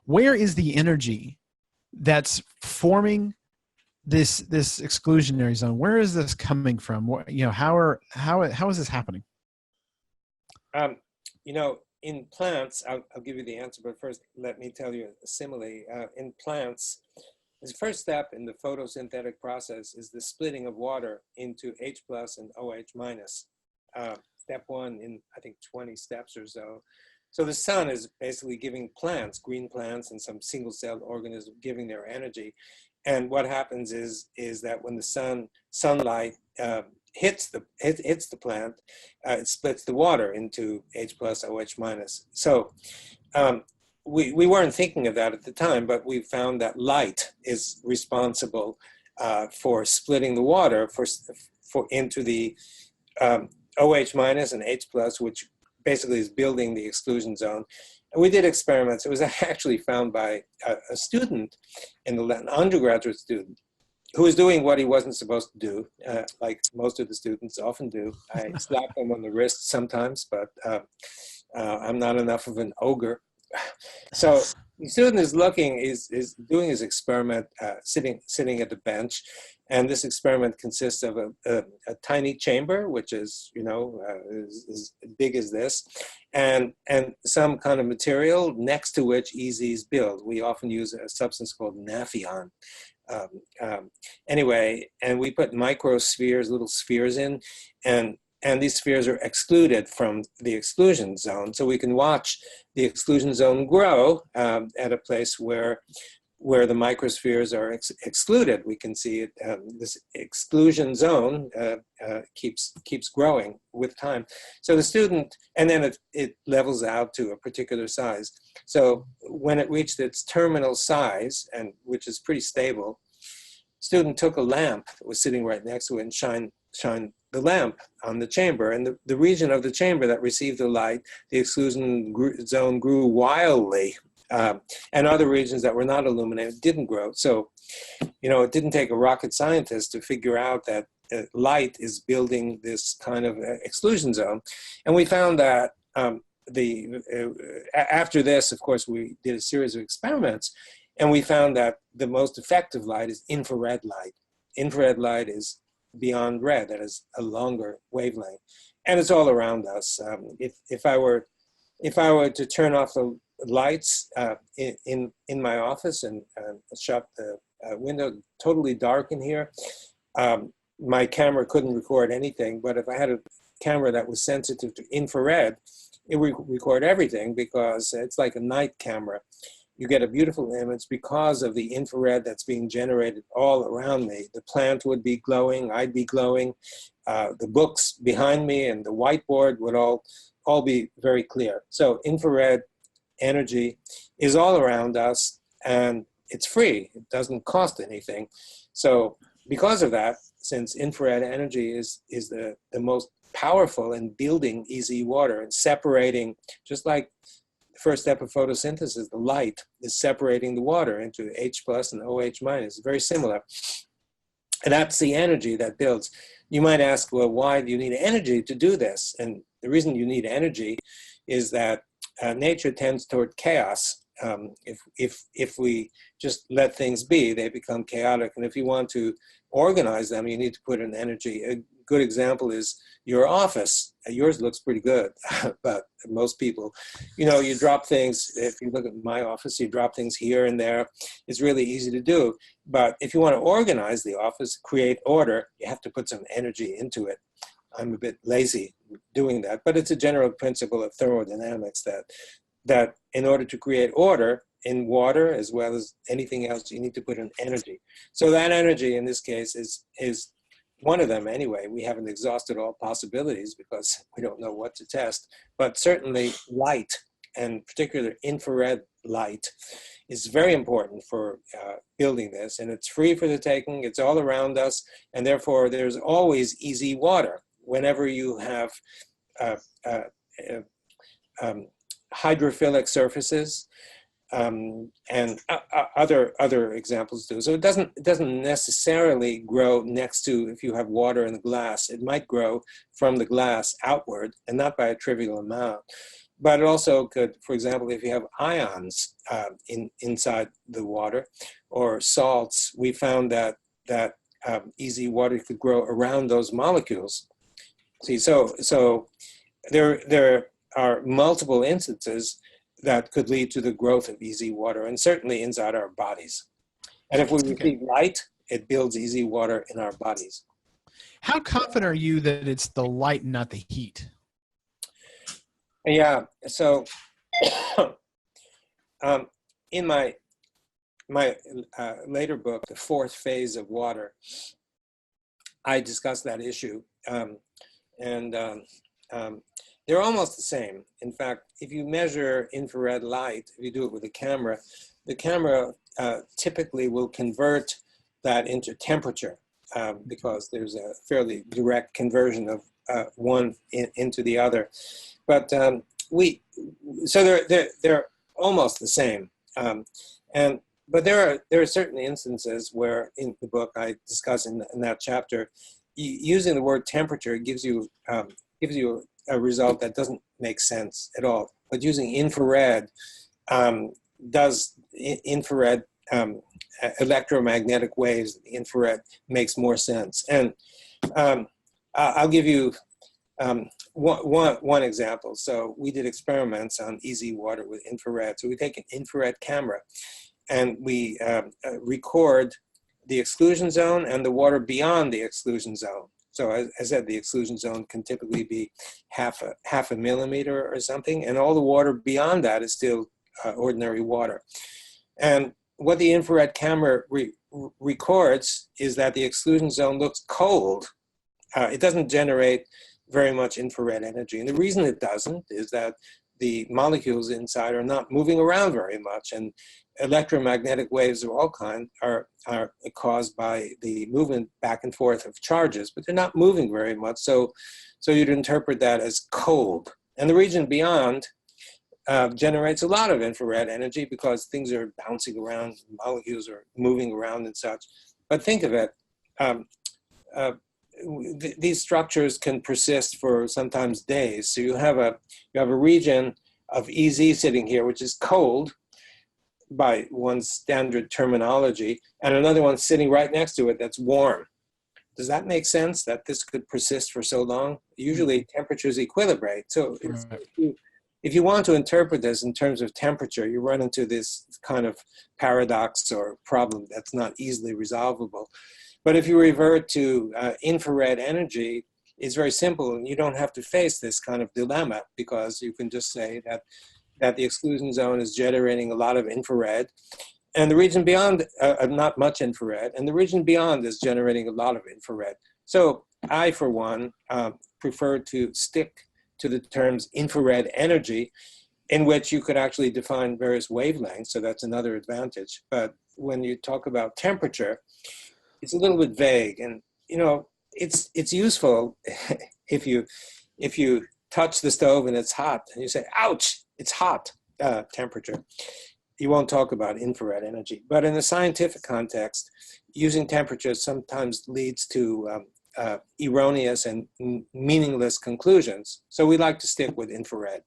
Where is the energy that's forming this exclusionary zone? Where is this coming from? How is this happening? Um, you know, in plants, I'll give you the answer, but first let me tell you a simile. In plants, the first step in the photosynthetic process is the splitting of water into H plus and OH minus. Step one in, I think, 20 steps or so. So the sun is basically giving plants, green plants and some single-celled organisms, giving their energy. And what happens is that when the sunlight hits the plant, it splits the water into H plus OH minus. So we weren't thinking of that at the time, but we found that light is responsible for splitting the water for into the OH minus and H plus, which basically is building the exclusion zone. And we did experiments. It was actually found by a student, an undergraduate student, who was doing what he wasn't supposed to do, like most of the students often do. I slap him on the wrist sometimes, but I'm not enough of an ogre. So the student is doing his experiment, sitting at the bench, and this experiment consists of a tiny chamber, which is as big as this, and some kind of material next to which EZs build. We often use a substance called naphion. Anyway, and we put microspheres, little spheres in, and these spheres are excluded from the exclusion zone. So we can watch the exclusion zone grow at a place where the microspheres are excluded. We can see it, this exclusion zone keeps growing with time. So the student, and then it levels out to a particular size. So when it reached its terminal size, and which is pretty stable, student took a lamp that was sitting right next to it and shine the lamp on the chamber, and the region of the chamber that received the light, the exclusion zone grew wildly, and other regions that were not illuminated didn't grow. So, it didn't take a rocket scientist to figure out that light is building this kind of exclusion zone. And we found that after this, of course, we did a series of experiments, and we found that the most effective light is infrared light. Infrared light is beyond red, that is a longer wavelength, and it's all around us. If I were to turn off the lights in my office and shut the window, totally dark in here, my camera couldn't record anything. But if I had a camera that was sensitive to infrared, it would record everything, because it's like a night camera. You get a beautiful image because of the infrared that's being generated all around me. The plant would be glowing, I'd be glowing, the books behind me and the whiteboard would all be very clear. So infrared energy is all around us, and it's free. It doesn't cost anything. So because of that, since infrared energy is the most powerful in building EZ water and separating, just like first step of photosynthesis, the light is separating the water into H plus and OH minus, very similar. And that's the energy that builds. You might ask, well, why do you need energy to do this? And the reason you need energy is that nature tends toward chaos. If we just let things be, they become chaotic. And if you want to organize them, you need to put in energy. A good example is your office. Yours looks pretty good, but most people, you drop things. If you look at my office, you drop things here and there. It's really easy to do. But if you want to organize the office, create order, you have to put some energy into it. I'm a bit lazy doing that, but it's a general principle of thermodynamics that in order to create order in water as well as anything else, you need to put in energy. So that energy in this case is one of them anyway. We haven't exhausted all possibilities because we don't know what to test, but certainly light, and particularly infrared light, is very important for building this, and it's free for the taking. It's all around us, and therefore there's always easy water. Whenever you have hydrophilic surfaces, and other examples too. So it doesn't necessarily grow next to, if you have water in the glass, it might grow from the glass outward and not by a trivial amount. But it also could, for example, if you have ions inside the water or salts, we found that easy water could grow around those molecules. See, so there are multiple instances that could lead to the growth of easy water, and certainly inside our bodies. And if we receive light, it builds easy water in our bodies. How confident are you that it's the light and not the heat? Yeah. So, in my later book, The Fourth Phase of Water, I discuss that issue, and they're almost the same. In fact, if you measure infrared light, if you do it with a camera, the camera typically will convert that into temperature, because there's a fairly direct conversion of one into the other. But so they're almost the same. But there are certain instances where in the book I discuss in that chapter, using the word temperature gives you a result that doesn't make sense at all. But using infrared does infrared electromagnetic waves, infrared makes more sense. And I'll give you one example. So we did experiments on easy water with infrared. So we take an infrared camera and we record the exclusion zone and the water beyond the exclusion zone. So as I said, the exclusion zone can typically be half a millimeter or something, and all the water beyond that is still ordinary water. And what the infrared camera records is that the exclusion zone looks cold. It doesn't generate very much infrared energy. And the reason it doesn't is that the molecules inside are not moving around very much, and electromagnetic waves of all kinds are caused by the movement back and forth of charges, but they're not moving very much. So you'd interpret that as cold. And the region beyond generates a lot of infrared energy because things are bouncing around, molecules are moving around and such. But think of it, these structures can persist for sometimes days. So you have a region of EZ sitting here, which is cold by one's standard terminology, and another one sitting right next to it that's warm. Does that make sense that this could persist for so long? Usually temperatures equilibrate. So if you want to interpret this in terms of temperature, you run into this kind of paradox or problem that's not easily resolvable. But if you revert to infrared energy, it's very simple, and you don't have to face this kind of dilemma, because you can just say that the exclusion zone is generating a lot of infrared, and the region beyond, not much infrared, and the region beyond is generating a lot of infrared. So I, for one, prefer to stick to the terms infrared energy, in which you could actually define various wavelengths, so that's another advantage. But when you talk about temperature, it's a little bit vague, and it's useful if you touch the stove and it's hot, and you say, ouch, it's hot, temperature. You won't talk about infrared energy. But in a scientific context, using temperature sometimes leads to erroneous and meaningless conclusions. So we like to stick with infrared.